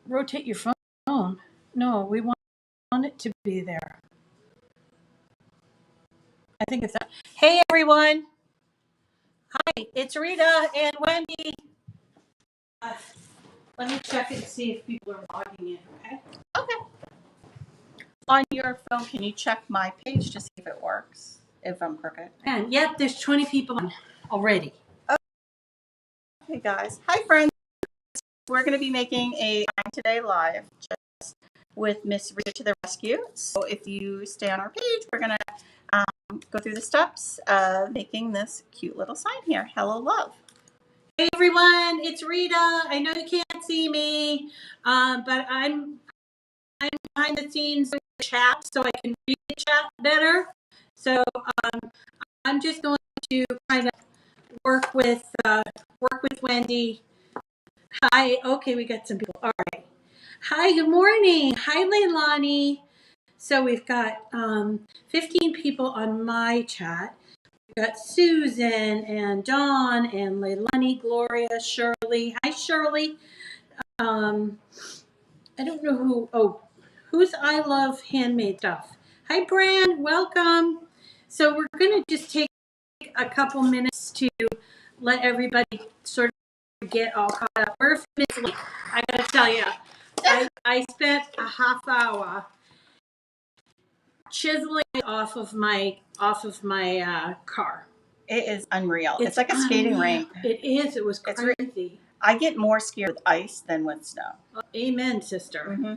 rotate your phone. No, we want it to be there. I think it's that. Hey, everyone. Hi, it's Rita and Wendy. Let me check and see if people are logging in, okay? Okay. On your phone, can you check my page to see if it works, if I'm crooked? And yep, there's 20 people on already. Okay, guys. Hi, friends. We're going to be making a Time Today live just with Miss Rita to the rescue. So if you stay on our page, we're going to go through the steps of making this cute little sign here. Hello, love. Hey, everyone. It's Rita. I know you can't see me, but I'm behind the scenes with the chat so I can read the chat better. So I'm just going to kind of work with Wendy. Hi. Okay, we got some people. All right. Hi. Good morning. Hi, Leilani. So we've got 15 people on my chat. We've got Susan and Dawn and Leilani, Gloria, Shirley. Hi, Shirley. I don't know who. Oh, who's I Love Handmade Stuff. Hi, Bran. Welcome. So we're going to just take a couple minutes to let everybody sort of get all caught up. We're late. I got to tell you, I spent a half hour chiseling off of my car. It is unreal. It's like a skating rink. It is. It was crazy. I get more scared with ice than with snow. Amen, sister. Mm-hmm.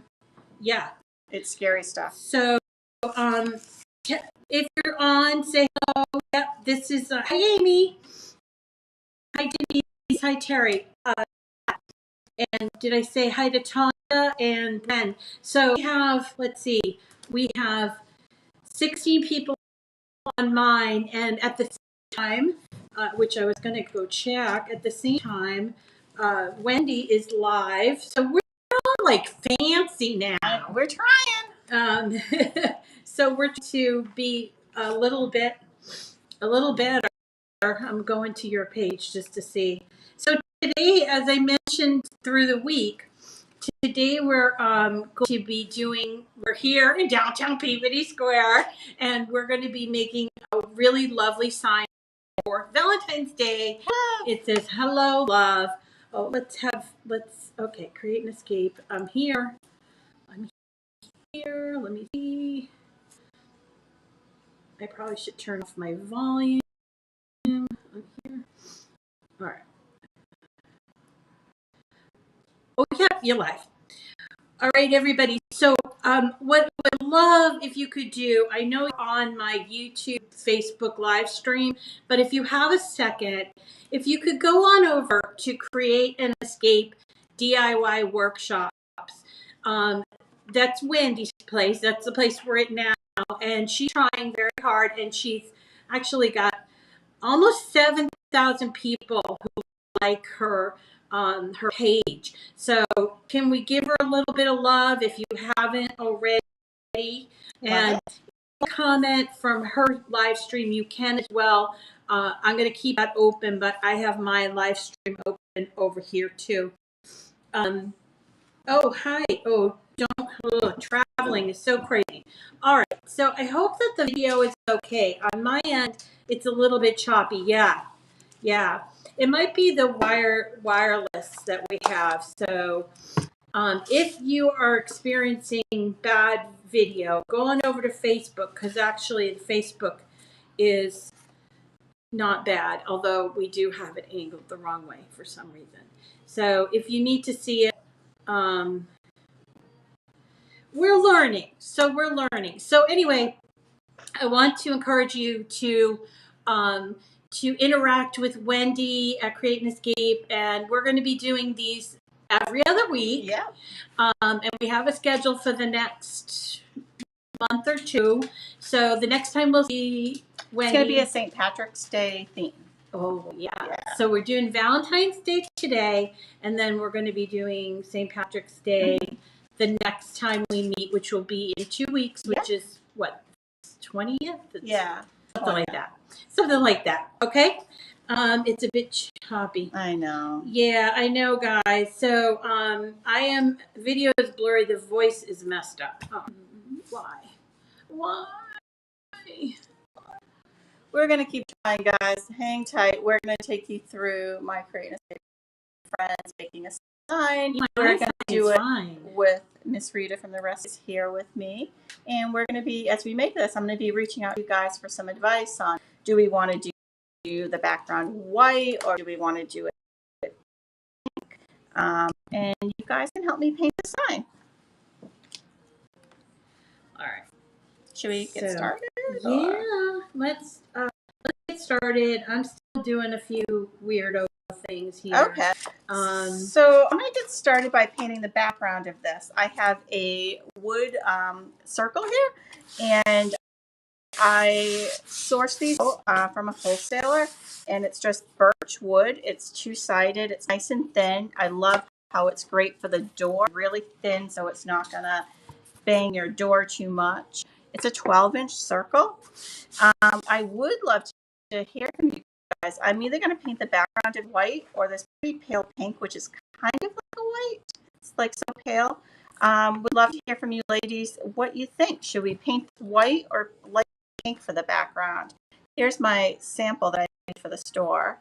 Yeah. It's scary stuff. So, if you're on, say hello. Yep, this is, hi, Amy. Hi, Denise. Hi, Terry. And did I say hi to Tonda and Ben? So we have, let's see, we have 16 people on mine, and at the same time, which I was going to go check, at the same time, Wendy is live. So we're all like fancy now. We're trying. So we're to be a little bit better. I'm going to your page just to see. So today, as I mentioned through the week, today we're going to be we're here in downtown Peabody Square, and we're going to be making a really lovely sign for Valentine's Day. It says, hello, love. Oh, okay, create an escape. I'm here. Let me see. I probably should turn off my volume. I'm here. All right. Oh, yeah, you're live. All right, everybody. So what I would love if you could do, I know you're on my YouTube, Facebook live stream, but if you have a second, if you could go on over to Create an Escape DIY workshops. That's Wendy's place. That's the place we're at now. And she's trying very hard, and she's actually got almost 7,000 people who like her page. So can we give her a little bit of love if you haven't already? And comment from her live stream, you can as well. I'm going to keep that open, but I have my live stream open over here too. Oh, hi. Oh, traveling is so crazy. All right. So I hope that the video is okay. On my end, it's a little bit choppy. Yeah. It might be the wireless that we have. So if you are experiencing bad video, go on over to Facebook, because actually Facebook is not bad, although we do have it angled the wrong way for some reason. So if you need to see it, we're learning. So anyway, I want to encourage you to interact with Wendy at Create an Escape, and we're going to be doing these every other week. Yeah. And we have a schedule for the next month or two. So the next time we'll see Wendy. It's going to be a St. Patrick's Day theme. Oh, yeah. So we're doing Valentine's Day today, and then we're going to be doing St. Patrick's Day the next time we meet, which will be in 2 weeks, which is what, 20th? Yeah. Something like that. Okay. It's a bit choppy. I know. Yeah, I know, guys. So video is blurry. The voice is messed up. Why? Why? We're going to keep trying, guys. Hang tight. We're going to take you through my creating a friends making a sign. We're going to do it with Miss Rita from the Rest is here with me. And we're going to be, as we make this, I'm going to be reaching out to you guys for some advice on, do we want to do the background white or do we want to do it pink? And you guys can help me paint the sign. All right. Should we get started? Yeah, let's get started. I'm still doing a few weirdo things here. Okay. So I'm going to get started by painting the background of this. I have a wood circle here, and I sourced these from a wholesaler, and it's just birch wood. It's two-sided. It's nice and thin. I love how it's great for the door. Really thin, so it's not going to bang your door too much. It's a 12-inch circle. I would love to hear from you guys. I'm either going to paint the background in white or this pretty pale pink, which is kind of like a white. It's like so pale. Would love to hear from you ladies what you think. Should we paint white or light pink for the background? Here's my sample that I made for the store.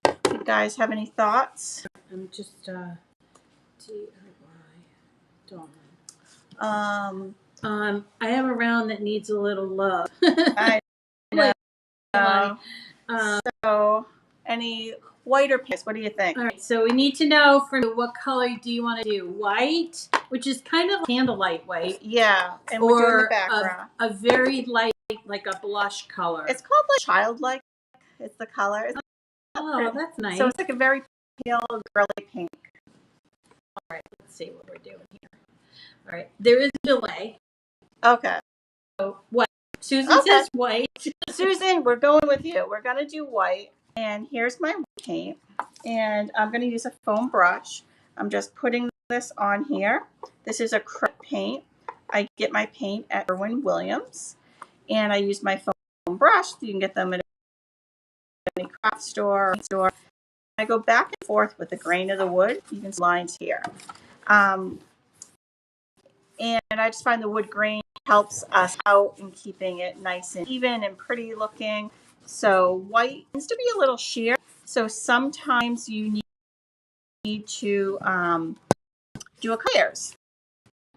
You guys have any thoughts? I'm just DIY. Don't. I have a round that needs a little love. I know. So, any white or pink? What do you think? All right. So we need to know from you, what color do you want to do? White, which is kind of candlelight white. Yeah, and we're doing the background. A very light, like a blush color. It's called like childlike. It's the color. It's that's nice. So it's like a very pale, girly pink. All right. Let's see what we're doing here. All right. There is a delay. Okay. So what? Susan says white. Susan, we're going with you. We're going to do white. And here's my paint. And I'm going to use a foam brush. I'm just putting this on here. This is acrylic paint. I get my paint at Sherwin-Williams. And I use my foam brush. You can get them at any craft store. I go back and forth with the grain of the wood. You can see lines here. And I just find the wood grain helps us out in keeping it nice and even and pretty looking. So white tends to be a little sheer. So sometimes you need to do a layers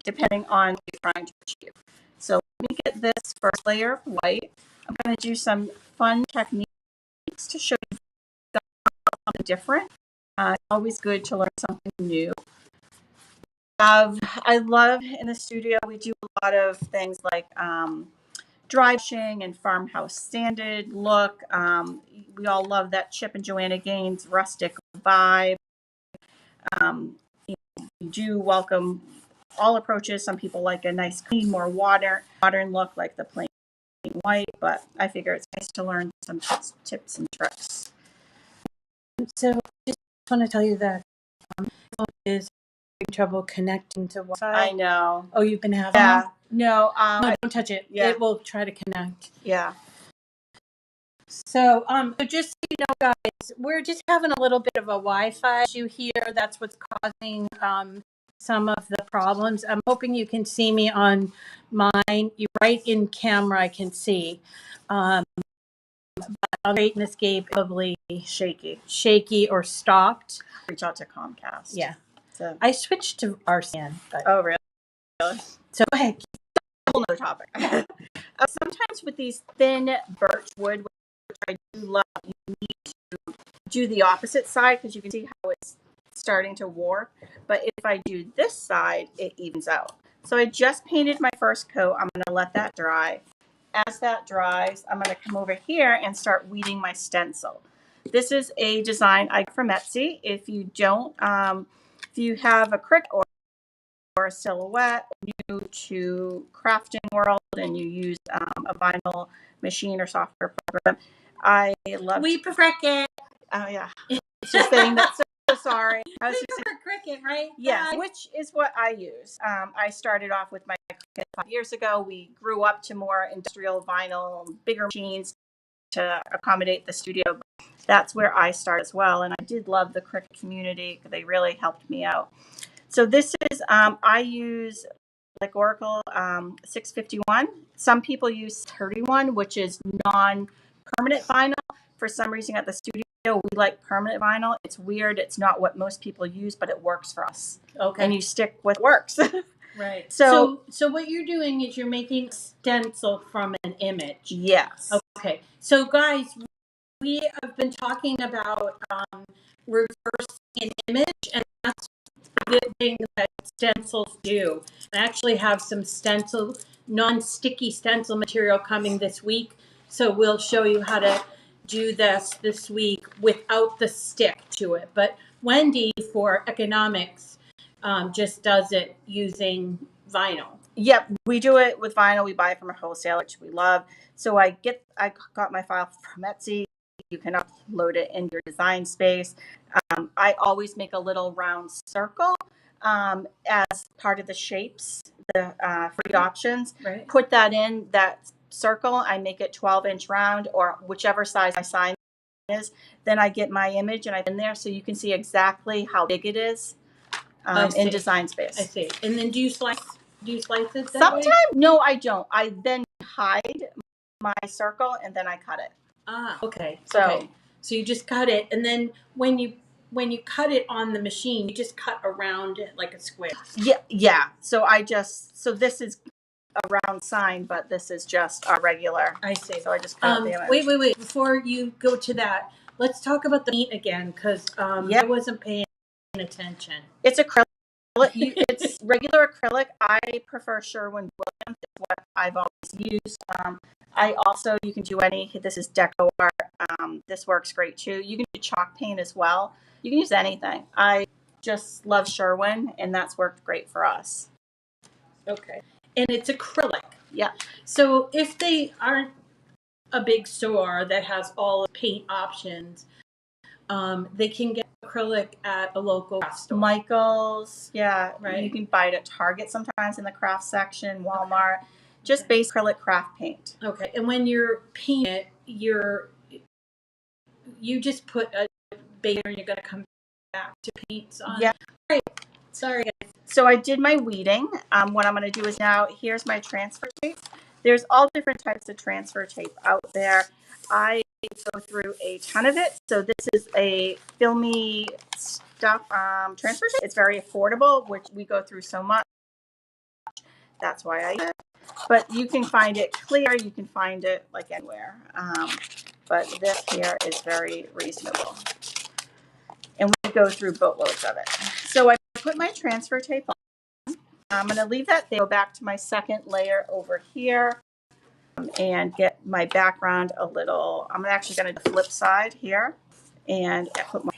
depending on what you're trying to achieve. So let me get this first layer of white. I'm going to do some fun techniques to show you something different. It's always good to learn something new. I love in the studio, we do a lot of things like dry brushing and farmhouse standard look. We all love that Chip and Joanna Gaines rustic vibe. We do welcome all approaches. Some people like a nice, clean, more modern look like the plain white, but I figure it's nice to learn some tips and tricks. So I just want to tell you that is trouble connecting to Wi-Fi. I know. Oh, you've been having? Yeah. No, don't touch it. Yeah. It will try to connect. Yeah. So, just so you know, guys, we're just having a little bit of a Wi-Fi issue here. That's what's causing some of the problems. I'm hoping you can see me on mine. You right in camera, I can see. But on Rate and Escape, probably shaky or stopped. Reach out to Comcast. Yeah. So I switched to RCN. But... Oh, really? So go ahead. Whole other topic. Sometimes with these thin birch wood, which I do love, you need to do the opposite side because you can see how it's starting to warp. But if I do this side, it evens out. So I just painted my first coat. I'm going to let that dry. As that dries, I'm going to come over here and start weeding my stencil. This is a design I got from Etsy. If you don't, if you have a Cricut or a silhouette, new to crafting world, and you use a vinyl machine or software program, I love. We prefer Cricut. Oh yeah, it's just saying that. So sorry. I was we prefer Cricut, right? Yeah, which is what I use. I started off with my Cricut 5 years ago. We grew up to more industrial vinyl, bigger machines. to accommodate the studio. But that's where I start as well. And I did love the Cricut community. They really helped me out. So this is, I use like Oracle 651. Some people use 31, which is non-permanent vinyl. For some reason at the studio, we like permanent vinyl. It's weird. It's not what most people use, but it works for us. Okay. And you stick with what works. Right. So what you're doing is you're making a stencil from an image. Yes. Okay. So guys, we have been talking about reversing an image, and that's the thing that stencils do. I actually have some stencil, non-sticky stencil material coming this week, so we'll show you how to do this week without the stick to it. But Wendy, for economics, just does it using vinyl. Yep, we do it with vinyl. We buy it from a wholesaler, which we love. So I got my file from Etsy. You can upload it in your design space. I always make a little round circle as part of the shapes, the free options. Right. Put that in that circle. I make it 12-inch round or whichever size my sign is. Then I get my image and I put in there so you can see exactly how big it is in design space. I see. And then do you slice it that Sometimes way? No, I don't. I then hide my circle and then I cut it. Ah, okay. So you just cut it, and then when you cut it on the machine, you just cut around it like a square. Yeah. So this is a round sign, but this is just a regular. I see. So I just cut out the image. Wait. Before you go to that, let's talk about the paint again, because I wasn't paying attention. It's acrylic. It's regular acrylic. I prefer Sherwin-Williams. It's what I've always used. You can do this is decor. This works great too. You can do chalk paint as well. You can use anything. I just love Sherwin, and that's worked great for us. Okay. And it's acrylic. Yeah. So if they aren't a big store that has all the paint options, they can get acrylic at a local craft store. Michael's, yeah. Right. You can buy it at Target sometimes in the craft section, Walmart. Okay. Just base acrylic craft paint. Okay. And when you're painting it, you just put a base and you're going to come back to paints on. Yeah. Right. Sorry, guys. So I did my weeding. What I'm going to do is now, here's my transfer tape. There's all different types of transfer tape out there. I go through a ton of it. So this is a filmy stuff transfer tape. It's very affordable, which we go through so much. That's why I use it. But you can find it clear. You can find it like anywhere. But this here is very reasonable. And we go through boatloads of it. So I put my transfer tape on. I'm going to leave that there. Go back to my second layer over here and get my background a little. I'm actually going to do the flip side here and put my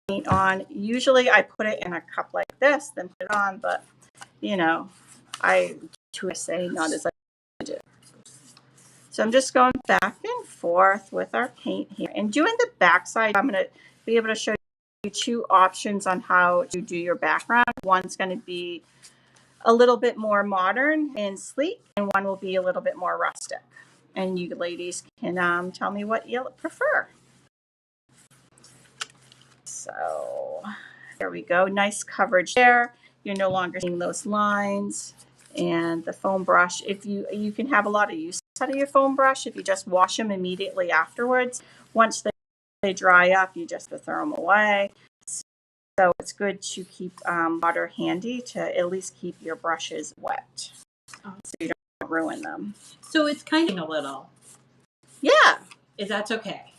paint on. Usually I put it in a cup like this, then put it on, but I to say not as I do. So I'm just going back and forth with our paint here and doing the back side. I'm going to be able to show you two options on how to do your background. One's going to be a little bit more modern and sleek, and one will be a little bit more rustic. And you ladies can tell me what you prefer. So there we go. Nice coverage there. You're no longer seeing those lines. And the foam brush, if you can have a lot of use out of your foam brush if you just wash them immediately afterwards. Once they dry up, you just throw them away. So it's good to keep water handy to at least keep your brushes wet so you don't ruin them. So it's kind of a little. Yeah. That's okay.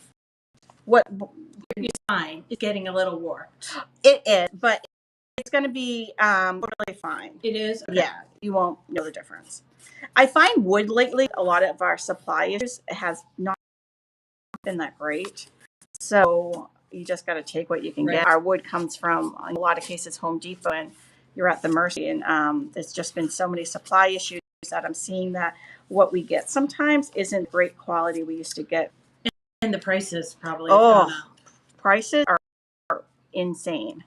What? Your sign is getting a little warped. It is, but it's going to be totally fine. It is? Okay. Yeah, you won't know the difference. I find wood lately, a lot of our supply issues has not been that great. So you just got to take what you can get. Our wood comes from, in a lot of cases, Home Depot, and you're at the mercy. And there's just been so many supply issues that I'm seeing that what we get sometimes isn't great quality we used to get. And the prices probably have gone up. Prices are insane.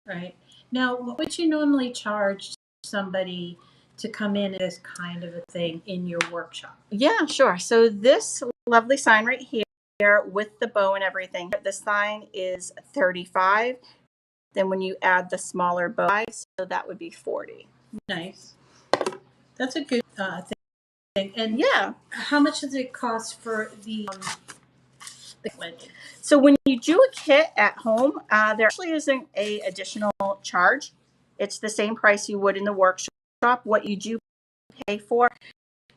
Right. Now, what would you normally charge somebody to come in at this kind of a thing in your workshop? Yeah, sure. So this lovely sign right here here with the bow and everything, the sign is $35. Then when you add the smaller bow, so that would be $40. Nice. That's a good thing. And yeah, how much does it cost for the Wendy? So when you do a kit at home, there actually isn't a additional charge. It's the same price you would in the workshop. What you do pay for,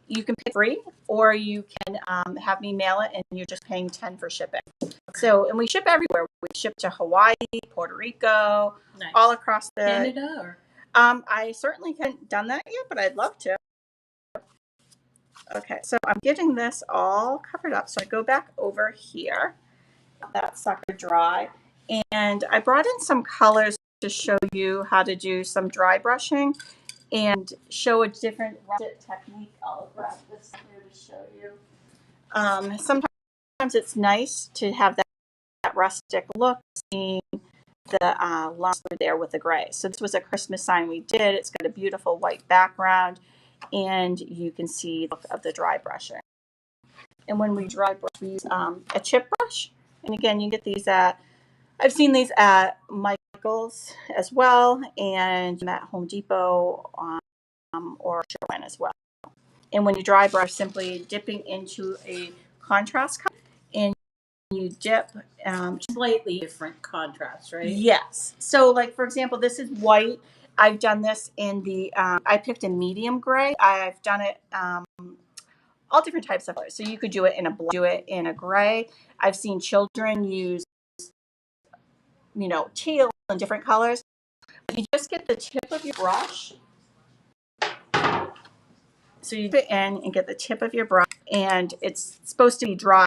you can pay free, or you can have me mail it, and you're just paying $10 for shipping. So, and we ship everywhere. We ship to Hawaii, Puerto Rico, Nice. all across the Canada. Or I certainly haven't done that yet, but I'd love to. Okay, so I'm getting this all covered up. So I go back over here. That sucker dry, and I brought in some colors to show you how to do some dry brushing and show a different technique. I'll grab this here to show you. Sometimes it's nice to have that rustic look, seeing the lines there with the gray. So this was a Christmas sign we did. It's got a beautiful white background, and you can see the look of the dry brushing. And when we dry brush, we use a chip brush. And again, you get these I've seen these at Michael's as well, and at Home Depot or Sherwin as well. And when you dry brush, simply dipping into a contrast color, and you dip slightly different contrast, right? Yes. So, like for example, this is white. I've done this in the. I picked a medium gray. I've done it. All different types of colors. So you could do it in a blue, do it in a gray. I've seen children use, teal and different colors. You just get the tip of your brush. So you put it in and get the tip of your brush, and it's supposed to be dry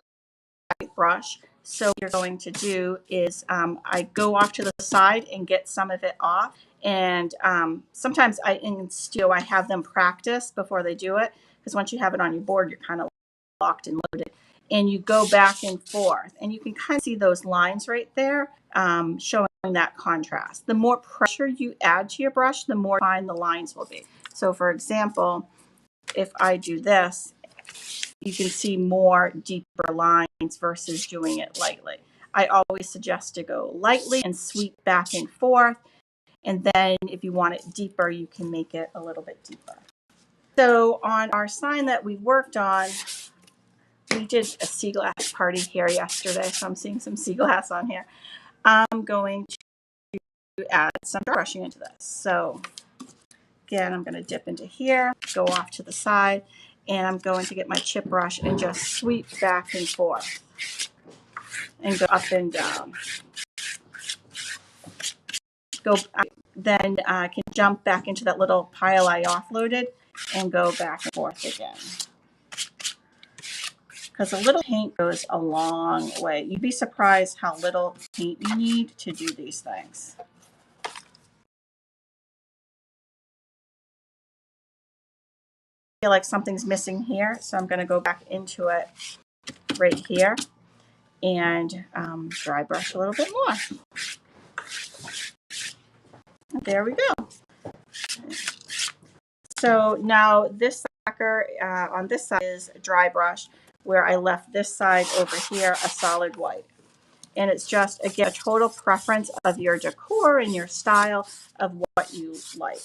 brush. So what you're going to do is I go off to the side and get some of it off. And sometimes I have them practice before they do it, because once you have it on your board, you're kind of locked and loaded. And you go back and forth, and you can kind of see those lines right there showing that contrast. The more pressure you add to your brush, the more fine the lines will be. So for example, if I do this, you can see more deeper lines versus doing it lightly. I always suggest to go lightly and sweep back and forth. And then if you want it deeper, you can make it a little bit deeper. So on our sign that we worked on, we did a sea glass party here yesterday. So I'm seeing some sea glass on here. I'm going to add some brushing into this. So again, I'm going to dip into here, go off to the side, and I'm going to get my chip brush and just sweep back and forth and go up and down. Then I can jump back into that little pile I offloaded and go back and forth again. Because a little paint goes a long way. You'd be surprised how little paint you need to do these things. I feel like something's missing here, so I'm going to go back into it right here and dry brush a little bit more. There we go. So now this sucker on this side is dry brush, where I left this side over here a solid white. And it's just, again, a total preference of your decor and your style of what you like.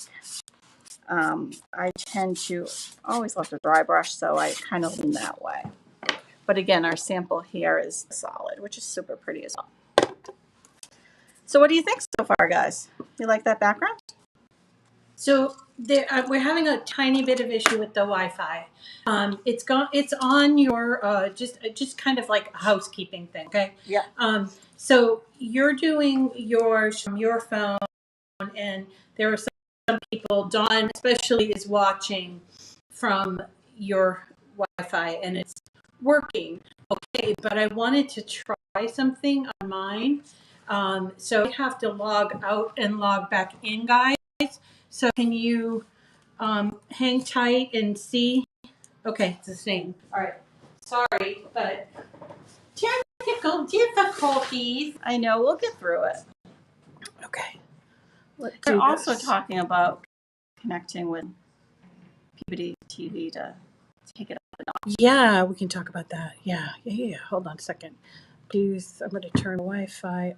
I tend to always love to dry brush, so I kind of lean that way. But again, our sample here is solid, which is super pretty as well. So what do you think so far, guys? You like that background? So we're having a tiny bit of issue with the Wi-Fi. It's on your just kind of like a housekeeping thing. Okay. Yeah. So you're doing yours from your phone, and there are some people. Dawn especially is watching from your Wi-Fi, and it's working okay. But I wanted to try something on mine, so I have to log out and log back in, guys. So can you hang tight and see? Okay, it's the same. All right. Sorry, but technical difficulties. I know, we'll get through it. Okay. They're also talking about connecting with PBD TV to take it Yeah, we can talk about that. Yeah. Hold on a second. Please, I'm going to turn Wi-Fi.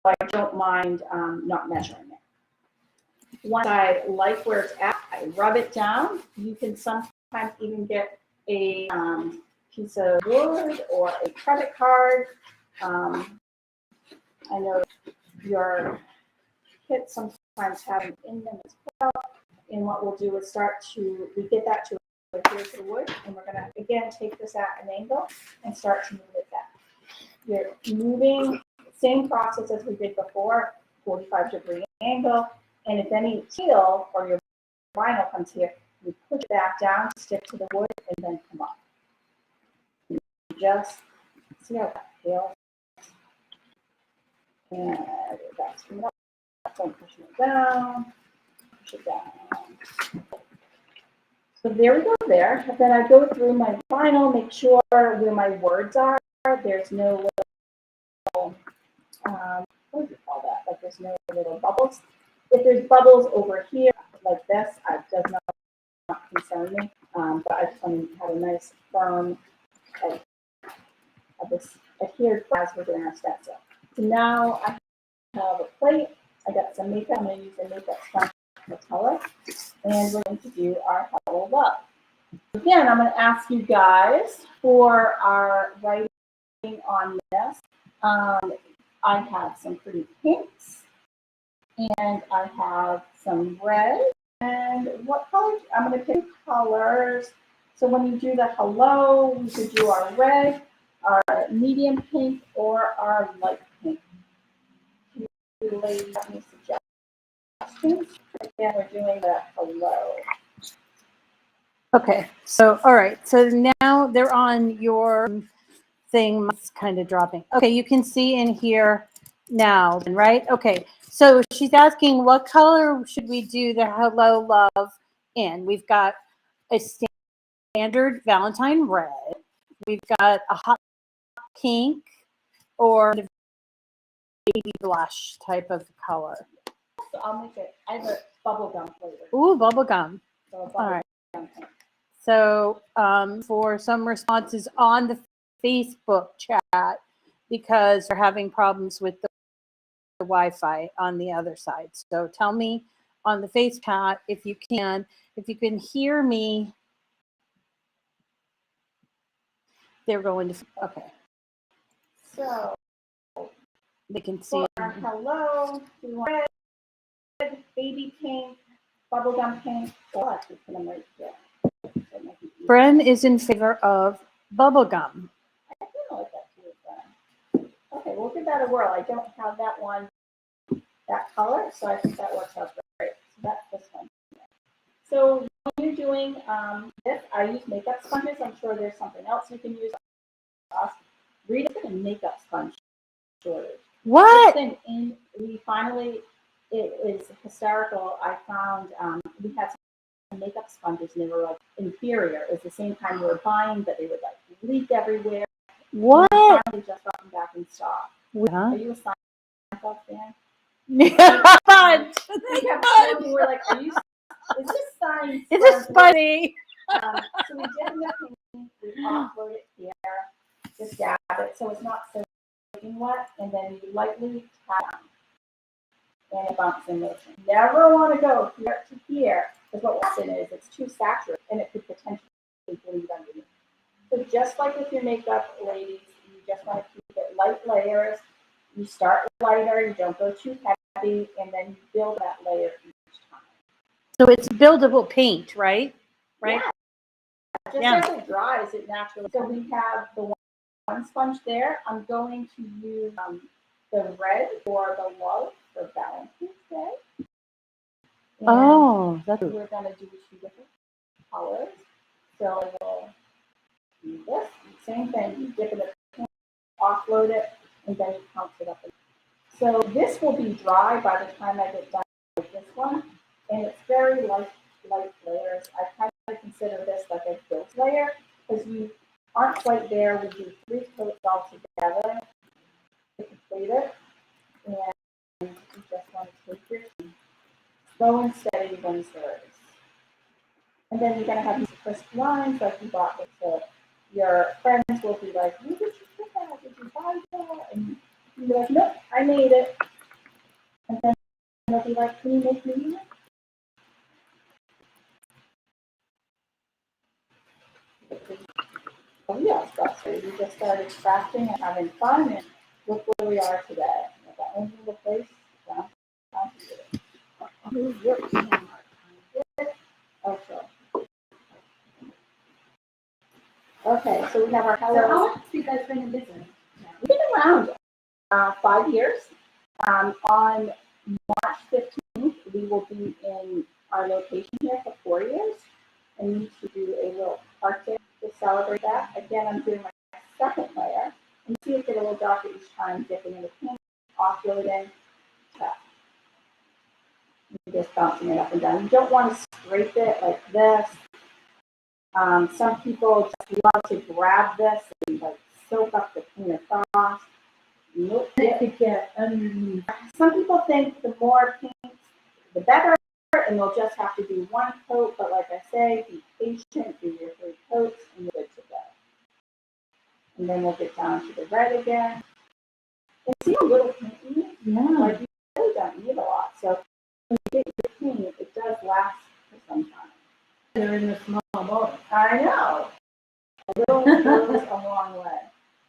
I don't mind not measuring it. Once I like where it's at, I rub it down. You can sometimes even get a piece of wood or a credit card. I know your kits sometimes have them in them as well. And what we'll do is we get that to adhere to the wood, and we're gonna again take this at an angle and start to move it back. You're moving, same process as we did before, 45-degree angle. And if any peel or your vinyl comes here, you push it back down, stick to the wood, and then come up. You just see how that peels. And that's from up. So I'm pushing it down, push it down. So there we go there. And then I go through my vinyl, make sure where my words are, there's no little, what do you call that? Like there's no little bubbles. If there's bubbles over here, like this, it does not concern me. But I just want to have a nice firm of this adhered as we're doing our stencil. So now I have a plate. I got some makeup. I'm going to use a makeup sponge for color. And we're going to do our Hello Love. Again, I'm going to ask you guys for our writing on this. I have some pretty pinks, and I have some red. And what color? I'm going to pick colors. So when you do the hello, we could do our red, our medium pink, or our light pink. You ladies have any suggestions? Again, we're doing the hello. Okay, so all right, so now they're on your thing. It's kind of dropping. Okay, you can see in here now, right? Okay, so she's asking what color should we do the hello love in? We've got a standard Valentine red. We've got a hot pink or the baby blush type of color. So I'll make it. I have a bubblegum flavor. Ooh, bubblegum. So a bubblegum. All right. So for some responses on the Facebook chat, because they're having problems with the Wi-Fi on the other side. So tell me on the face chat if you can hear me. They're going to, okay. So they can see for it. our hello, we want red, baby pink, bubblegum pink. Oh, I actually put them right there. Bren is in favor of bubblegum. I feel like that too, Bren. Okay, we'll give that a whirl. I don't have that one, that color, so I think that works out great. So that's this one. So when you're doing this, I use makeup sponges. I'm sure there's something else you can use. Rita's a makeup sponge shortage. What? We finally, it is hysterical. I found we had some makeup sponges and they were like inferior. It was the same time we were buying, but they would like leak everywhere. What? And we finally just got them back in stock. Huh? Are you a Seinfeld fan? We were like, are you? Is this science? Is this funny? So we did the painting, we offload it here, just dab it so it's not soaking wet, and then you lightly tap and it bumps in motion. Never want to go here to here, because what will happen is it's too saturated and it could potentially bleed underneath. So just like with your makeup, ladies, you just want to keep it light layers. You start lighter, you don't go too heavy, and then you build that layer each time. So it's buildable paint, right? Right? Yeah. Just as it dries, it naturally. So we have the one sponge there. I'm going to use the red for the love for Valentine's Day. And that's we're going to do 2 different colors. So we'll do this. Same thing. You dip it in the paint, offload it, and then you pounce it up. So this will be dry by the time I get done with this one. And it's very light layers. I kind of consider this like a built layer because we aren't quite there. We do 3 coats all together to complete it. And you just want to take your slow and steady wins the race. And then you're going to have these crisp lines like you bought with so your friends will be like, where did you get that? Did you buy that? And you'll be like, nope, I made it. And then they'll be like, can you make me that? Oh yeah, so we just started crafting and having fun, and look where we are today. That only the place down here. Move your camera. Okay, so we have our hello. So how long have you guys been in business? We've been around 5 years. On March 15th, we will be in our location here for 4 years, and we need to do a little party to celebrate that. Again, I'm doing my second layer, and see it get a little darker each time, dipping in the paint, offloading, tap. Just bouncing it up and down. You don't want to scrape it like this. Some people just love to grab this and like soak up the paint across. Nope. It could get underneath. Some people think the more paint, the better, and they'll just have to do 1 coat. But like I say, be patient, do your 3 coats, and you're good to go. And then we'll get down to the red again. And see a little paint in it? Yeah. Like you really don't need a lot. So when you get your paint, it does last for some time. They're in a small boat. I know. A little goes a long way.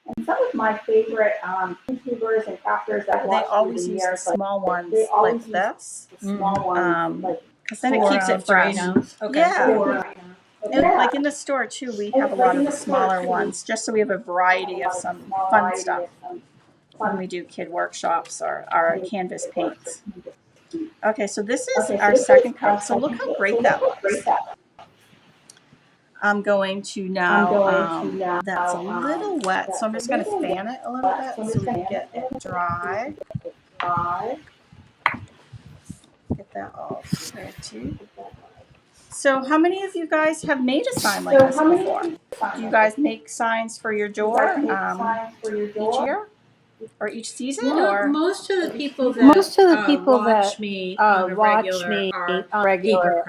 And some of my favorite YouTubers and crafters that They always use the small ones like this, because then it keeps it fresh. Okay. Yeah. And like in the store too, we have a lot of the smaller ones, just so we have a variety of some fun stuff when we do kid workshops or our canvas paints. Okay, so this is our second coat. So look how great that looks. I'm going to now, that's a little wet, so I'm just going to fan it a little bit so we can get it dry. Get that all spread too. So how many of you guys have made a sign like this before? Do you guys make signs for your door each year? Or each season? Or Most of the people that watch me on a regular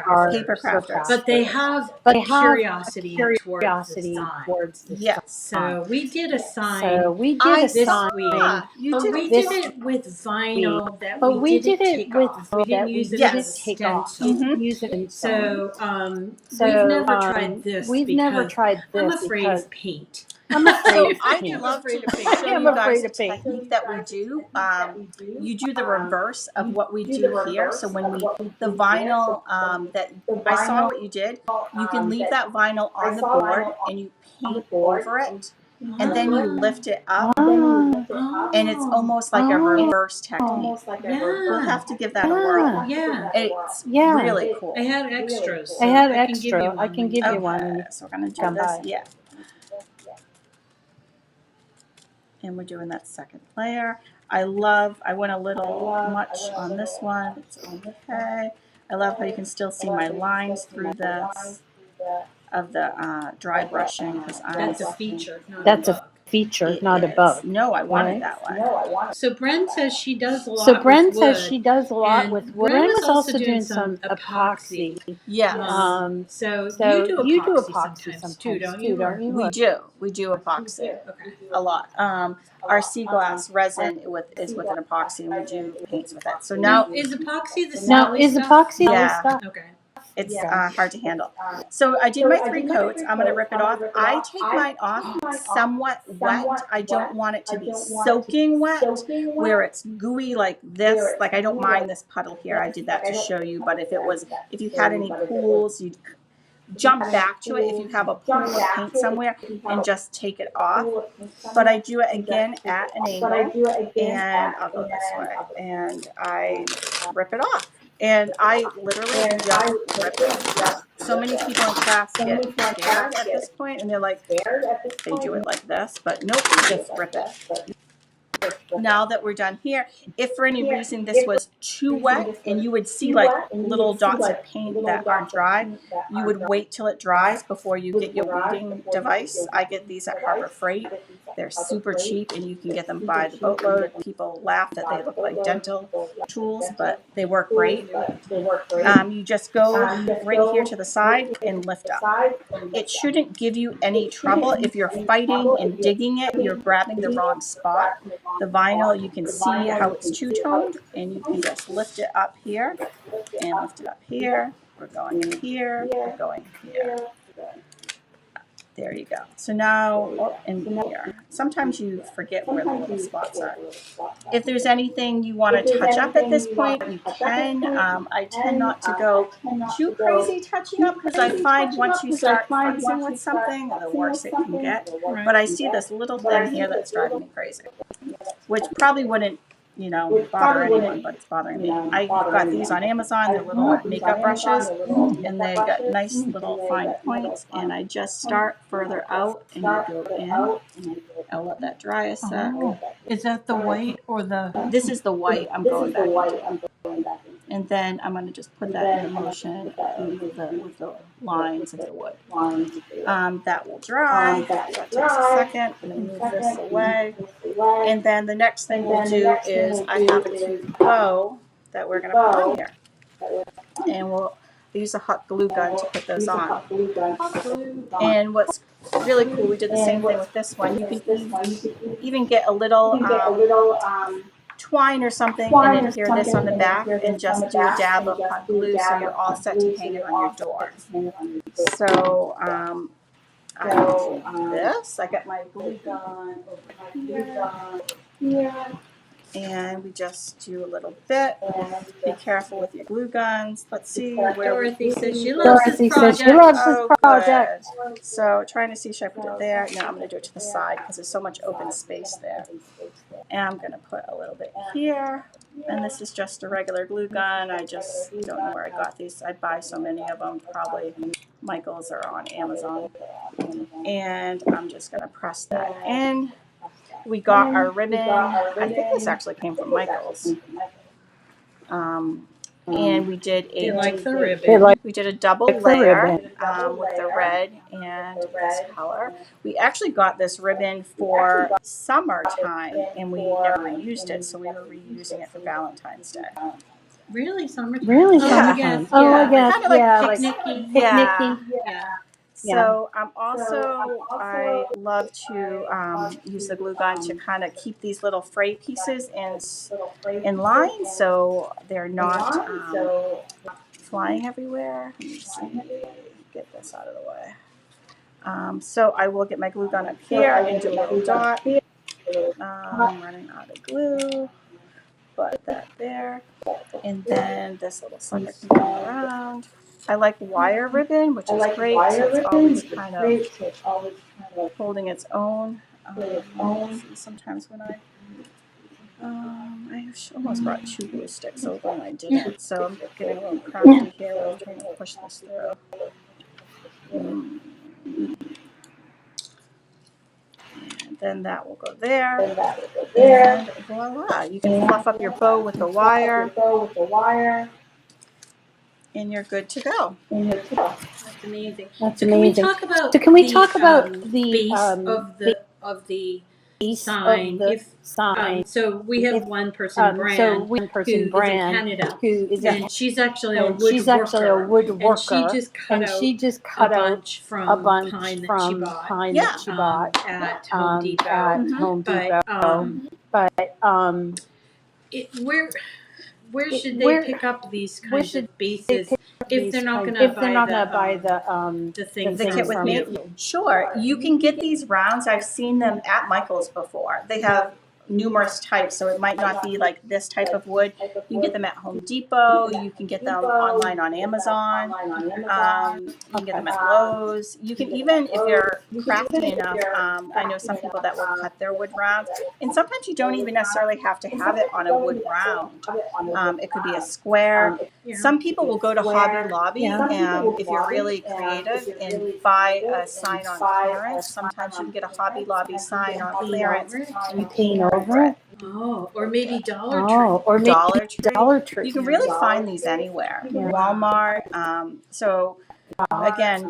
are paper crafters. but they have a curiosity towards the sign. Yes. So we did a sign this week. You We did it with vinyl that we didn't take off. We didn't use it as a stencil. So we've never tried this because I'm afraid of paint. I love to show you guys a technique that we do. You do the reverse of what we do here. So when the vinyl that I saw what you did, you can leave that vinyl on the board and you paint over it. And then you lift it up, and it's almost like a reverse technique. We'll have to give that a whirl. Yeah. It's really cool. I had extras. I had extra. I can give you Okay, one. so we're going to do this. Yeah. And we're doing that second layer. I went a little much on this one. It's okay. I love how you can still see my lines through this of the dry brushing. That's a feature, not That's a bug. a feature, not a bug. No, I want it that way. So Bren says she does a lot So Bren with says wood, she does a lot and with wood. Bren Bren was was also doing some epoxy. Yeah. So So you do epoxy epoxy sometimes too, don't you? don't you? We do epoxy Okay. a lot. Our sea glass resin is with an epoxy, and we do paints with it. So now Is epoxy the Now, smelly is stuff? epoxy Yeah. stuff? Okay. it's hard to handle. So I did my 3 coats. I'm going to rip it off. I take mine off somewhat wet. I don't want it to be soaking wet where it's gooey like this. Like I don't mind this puddle here. I did that to show you. But if you had any pools, you'd jump back to it if you have a pool of paint somewhere and just take it off. But I do it again at an angle, and I'll go this way, and I rip it off. And I literally just rip it off. So many people in class get scared at this point, and they're like, they do it like this, but nope, you just rip it. Now that we're done here, if for any reason this was too wet and you would see like little dots of paint that aren't dry, you would wait till it dries before you get your weeding device. I get these at Harbor Freight. They're super cheap and you can get them by the boatload. People laugh that they look like dental tools, but they work great. You just go right here to the side and lift up. It shouldn't give you any trouble. If you're fighting and digging it, you're grabbing the wrong spot. The vinyl, you can see how it's two-toned, and you can just lift it up here and lift it up here. We're going in here, we're going here. There you go. So now, in here. Sometimes you forget where the little spots are. If there's anything you want to touch up at this point, you can. I tend not to go too crazy touching up because I find once you start fussing with something, the worse it can get. But I see this little thing here that's driving me crazy, which probably wouldn't, bother anyone, but it's bothering me. I got these on Amazon. They're little makeup brushes, and they've got nice little fine points. And I just start further out, and you go in. I'll let that dry a sec. Is that the white or the? This is the white. I'm going back into. And then I'm going to just put that in motion with the lines of the wood. That will dry. That takes a second. I'm going to move this away. And then the next thing we'll do is I have a cute bow that we're going to put on here. And we'll use a hot glue gun to put those on. And what's really cool, we did the same thing with this one. You can even get a little twine or something and adhere this on the back and just do a dab of hot glue so you're all set to hang it on your door. So So this, I got my glue gun over here. And we just do a little bit. Be careful with your glue guns. Let's see where Dorothy says she loves this Dorothy says she project. loves this Oh, project. good. So trying to see, should I put it there? No, I'm going to do it to the side because there's so much open space there. And I'm going to put a little bit here. And this is just a regular glue gun. I just don't know where I got these. I buy so many of them, probably Michael's or on Amazon. And I'm just going to press that in. We got our ribbon. I think this actually came from Michael's. And we did They like the They ribbon. like we did a double the layer ribbon. with the red and this color. We actually got this ribbon for summertime, and we never used it, so we were reusing it for Valentine's Day. Really, summertime? Really Oh, Yeah. summertime. yes, Oh, yeah. I guess, Kind of like yeah, like picnicky. Yeah. Yeah. So I love to use the glue gun to kind of keep these little fray pieces in line, so they're not flying everywhere. Let me see, get this out of the way. So I will get my glue gun up here and do a little dot. I'm running out of glue. Put that there, and then this little sucker can go around. I like wire ribbon, which is great, so it's always kind of holding its own. Sometimes when I almost brought 2 glue sticks over and I didn't, so I'm getting a little crafty here when I'm trying to push this through. And then that will go there, and voila, you can fluff up your bow with the wire, and you're good to go. That's amazing. That's So can we amazing. talk about So can we the, talk about the base of the base sign? of the If sign? so, we have If, one person, Brand, so one person, who is in Brand, Canada, who is in and she's actually a and she's actually a woodworker, woodworker, and she just cut out a bunch from a bunch pine that from she bought pine Yeah. that she bought at Home Depot. at Home Depot. But But where should they where- pick up these where kinds should of bases if they're not going if to they're not gonna buy the things The kit with from me? you? Sure. You can get these rounds. I've seen them at Michael's before. They have numerous types, so it might not be like this type of wood. You can get them at Home Depot. You can get them online on Amazon. You can get them at Lowe's. You can even, if you're crafty enough, I know some people that will cut their wood rounds. And sometimes you don't even necessarily have to have it on a wood round. It could be a square. Yeah. Some people will go to Hobby Lobby, Yeah. if you're really creative, and buy a sign on clearance. Sometimes you can get a Hobby Lobby sign on clearance and you paint over it. Oh, or maybe Dollar Tree. Oh, or maybe Dollar Tree. Dollar Tree. You can really find these anywhere. Yeah. Walmart. So again,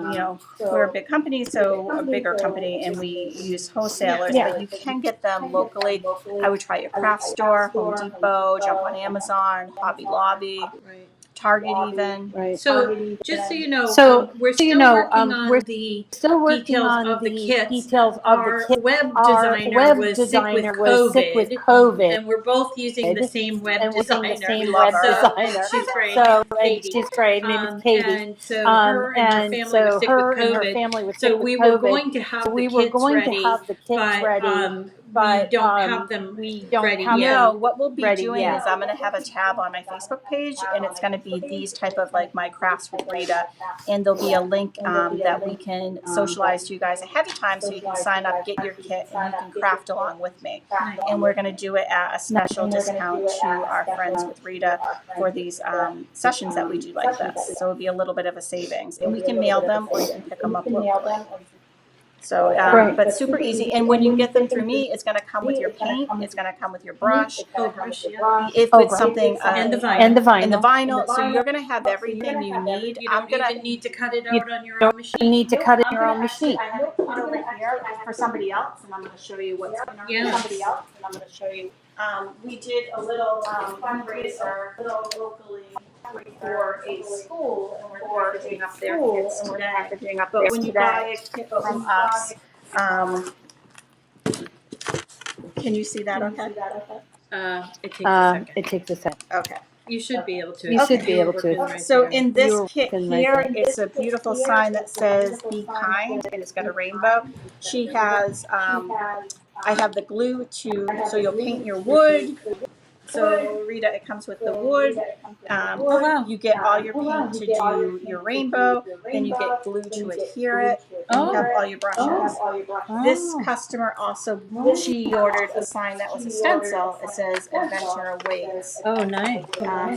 we're a big company, so a bigger company, and we use wholesalers, Yeah. but you can get them locally. I would try your craft store, Home Depot, jump on Amazon, Hobby Lobby, Right. Target even. Right. So just so you know, So, we're so still you know, working on we're the still working details on of the the kits. details of Our the kit. web Our designer web was designer sick was sick with with COVID, COVID, and we're both using the same web and we're using designer. the same love web her. designer. She's great. So, and Katie. she's great. Her name is Katie. And so her and her family were sick with and her COVID. family was So sick with we COVID. were going to have So we the were kits going ready, to have the kits but ready, we don't have them we don't ready have yet. No, what we'll be ready doing yet. is I'm going to have a tab on my Facebook page, and it's going to be these type of like my crafts with Rita, and there'll be a link that we can socialize to you guys ahead of time, so you can sign up, get your kit, and you can craft along with me. And we're going to do it at a special discount to our friends with Rita for these sessions that we do like this. So it'll be a little bit of a savings, and we can mail them or you can pick them up locally. So, Right. but super easy. And when you get them through me, it's going to come with your paint. It's going to come with your brush. Oh, brush, yeah. If Oh, it's brush. something And the vinyl. And the vinyl. and the vinyl, so you're going to have everything you need. You I'm don't going even need to cut it You out on your don't own You machine. need to cut it in your own machine. I have it over here for somebody else, and I'm going to show you what's going on Yeah. for somebody else, and I'm going to show you. We did a little fundraiser locally for a school, and we're packaging up their kits today. But when you buy a kit from us, can you see that okay? It takes a second. It takes a second. Okay. You should be able to. You should be You were able to. working right So there. in this You're kit working right here, there. it's a beautiful sign that says "Be kind," and it's got a rainbow. She has, I have the glue so you'll paint your wood. So Rita, it comes with the wood. Oh, wow. You get all your paint to do your rainbow. Then you get glue to adhere it. And you have all your brushes. This Oh. customer also, she ordered a sign that was a stencil. It says "Adventure Awaits." Oh, nice.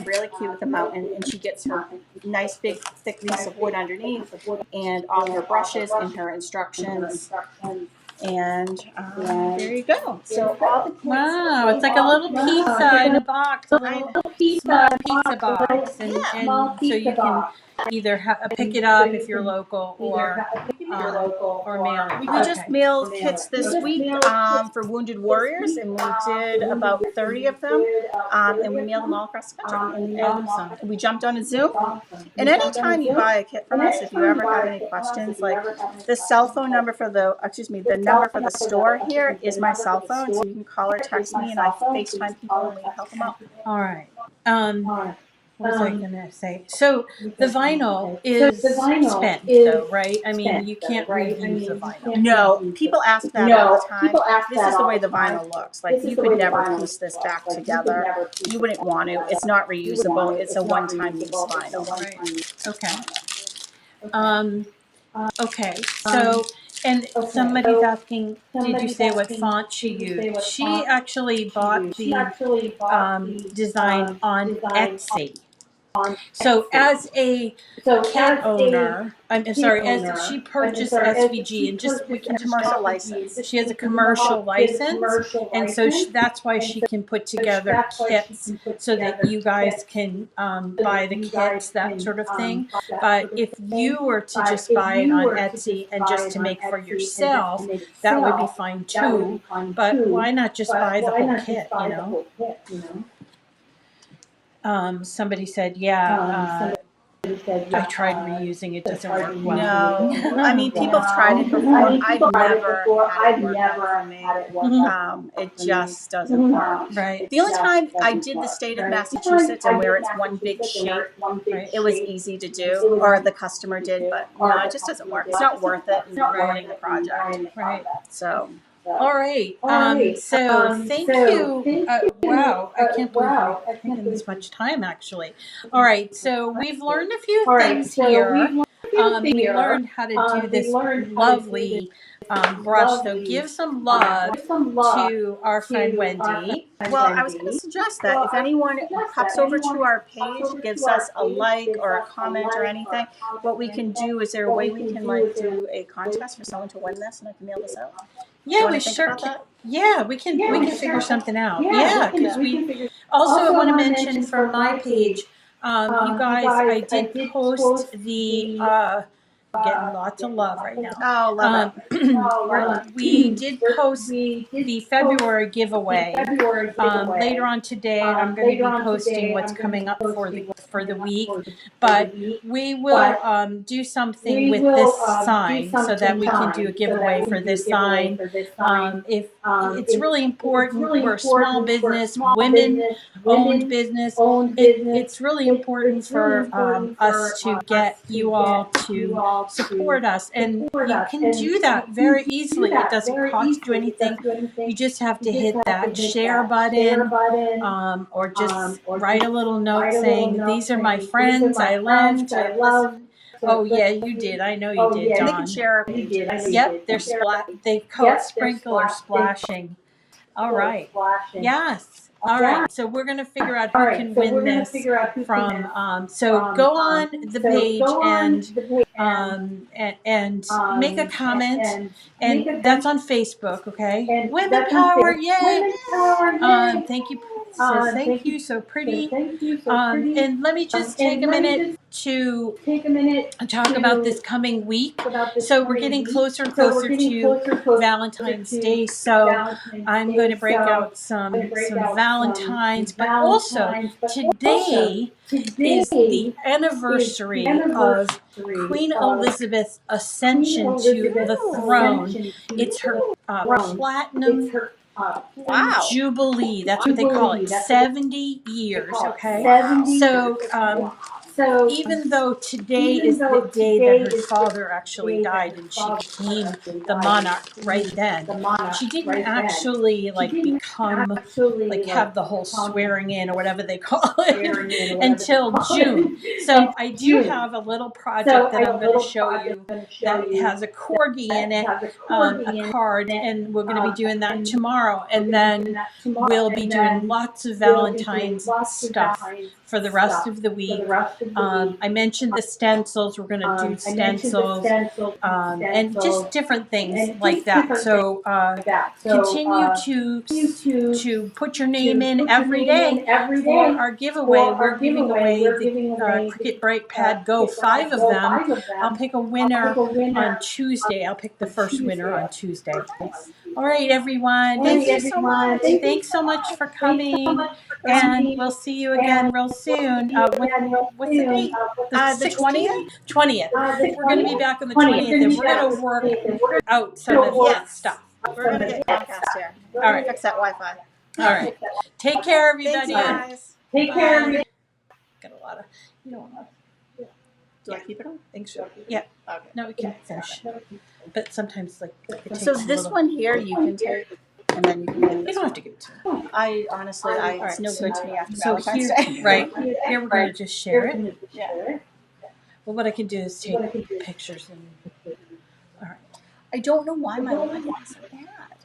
Really cute with a mountain, and she gets her nice big thick piece of wood underneath, and all her brushes and her instructions. And there you go. So all the kits. Wow, it's like a little pizza in a box, a little small pizza box, and so you can either pick it up if you're local or mail it. We just mailed kits this week for Wounded Warriors, and we did about 30 of them, and we mailed them all across the country. Awesome. We jumped on a Zoom, and anytime you buy a kit from us, if you ever have any questions, like the cell phone number for the number for the store here is my cell phone, so you can call or text me, and I FaceTime people and we help them out. All right. What was I gonna say? So the vinyl is spent, though, right? I mean, you can't reuse the vinyl. No, people ask that all the time. This is the way the vinyl looks. Like, you could never piece this back together. You wouldn't want to. It's not reusable. It's a one-time use vinyl. Right. Okay. So, and somebody's asking, did you say what font she used? She actually bought the design on Etsy. So as a kit owner, I'm sorry, as she purchased SVG, and just we can just Commercial license. she has a commercial license, and so that's why she can put together kits so that you guys can buy the kits, that sort of thing. But if you were to just buy it on Etsy and just to make for yourself, that would be fine too. But why not just buy the whole kit, you know? Somebody said, I tried reusing it, doesn't work well. No, I mean, people have tried it before. I've never had it work. It just doesn't work. Right. The only time I did the state of Massachusetts and where it's one big sheet, it was easy to do, or the customer did, but no, it just doesn't work. It's not worth it in ruining the project. Right. So. All right. So thank you. Wow, I can't believe I've taken this much time, actually. All right. So we've learned a few things here. We learned how to do this lovely brush. So give some love to our friend Wendy. Well, I was going to suggest that if anyone pops over to our page, gives us a like or a comment or anything, what we can do, is there a way we can like do a contest for someone to win this and I can mail this out? Yeah, we sure can. Yeah, we can figure something out. Yeah, because we also I want to mention from my page, you guys, I did post the getting lots of love right now. Oh, love it. We did post the February giveaway. Later on today, I'm going to be posting what's coming up for the week. But we will do something with this sign so that we can do a giveaway for this sign. If it's really important, we're a small business, women-owned business. It's really important for us to get you all to support us, and you can do that very easily. It doesn't cost you anything. You just have to hit that share button, or just write a little note saying, these are my friends I love to listen. Oh yeah, you did. I know you did, Dawn. They can share our pages. Yep, they call it sprinkle or splashing. All right. Yes. All right, so we're going to figure out who can win this from. So go on the page and make a comment, and that's on Facebook, okay? Women Power, yay! Thank you. Thank you, so pretty. And let me just take a minute to talk about this coming week. So we're getting closer and closer to Valentine's Day. So I'm going to break out some Valentines, but also today is the anniversary of Queen Elizabeth's ascension to the throne. It's her platinum Wow. Jubilee. That's what they call it. 70 years. Okay. So even though today is the day that her father actually died and she became the monarch right then, she didn't actually like become like have the whole swearing in or whatever they call it until June. So I do have a little project that I'm going to show you that has a corgi in it, a card, and we're going to be doing that tomorrow. And then we'll be doing lots of Valentine's stuff for the rest of the week. I mentioned the stencils. We're going to do stencils and just different things like that. So continue to put your name in every day for our giveaway. We're giving away the Cricut Bright Pad Go, 5 of them. I'll pick a winner on Tuesday. I'll pick the first winner on Tuesday. All right, everyone. Thank you so much. Thanks so much for coming, and we'll see you again real soon. What's the date? The 20th? 20th. We're going to be back on the 20th, and we're going to work out some of that stuff. We're going to get Comcast here. We're All going to right. fix that Wi-Fi. All right. Take care, everybody. Thanks, guys. Take care. Bye. Got a lot of, you know, Do I keep it on? thanks. Yeah. Okay. No, we can finish. But sometimes, like, it takes So a this little- one here, you can take, and then you can get You this don't one. have to give it to me. I honestly, it's no good to me after So Valentine's here, Day. right here, we're going to just share it. Yeah. Well, what I can do is take pictures and. All right. I don't know why my Wi-Fi is so bad.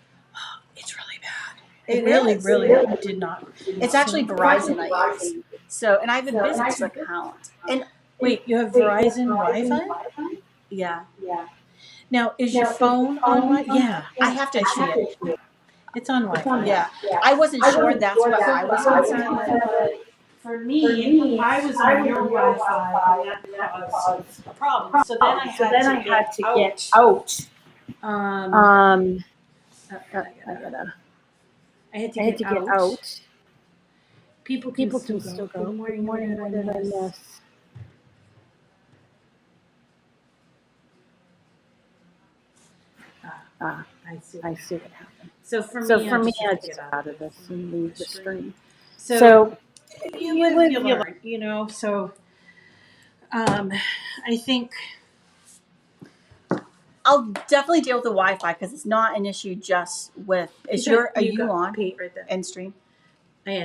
It's really bad. It really, is. really did not. It's actually Verizon I use. So, and I have a business account. And Wait, you have Verizon Wi-Fi? yeah, Now, is your phone on Wi-Fi? Yeah, I have to see it. It's on Wi-Fi. Yeah, I wasn't sure that's what I was concerned with. For me, I was on your Wi-Fi, and that caused a problem. So then I had to get out. I had to I had to get out. People People can can still go. Good morning, Morning, what did I miss? I see. I see what happened. So for me, So I for me, just I have to just get get out of this and leave the stream. So you live, you learn, you know. So I think I'll definitely deal with the Wi-Fi because it's not an issue just with. Are you on Pete right there. end stream? And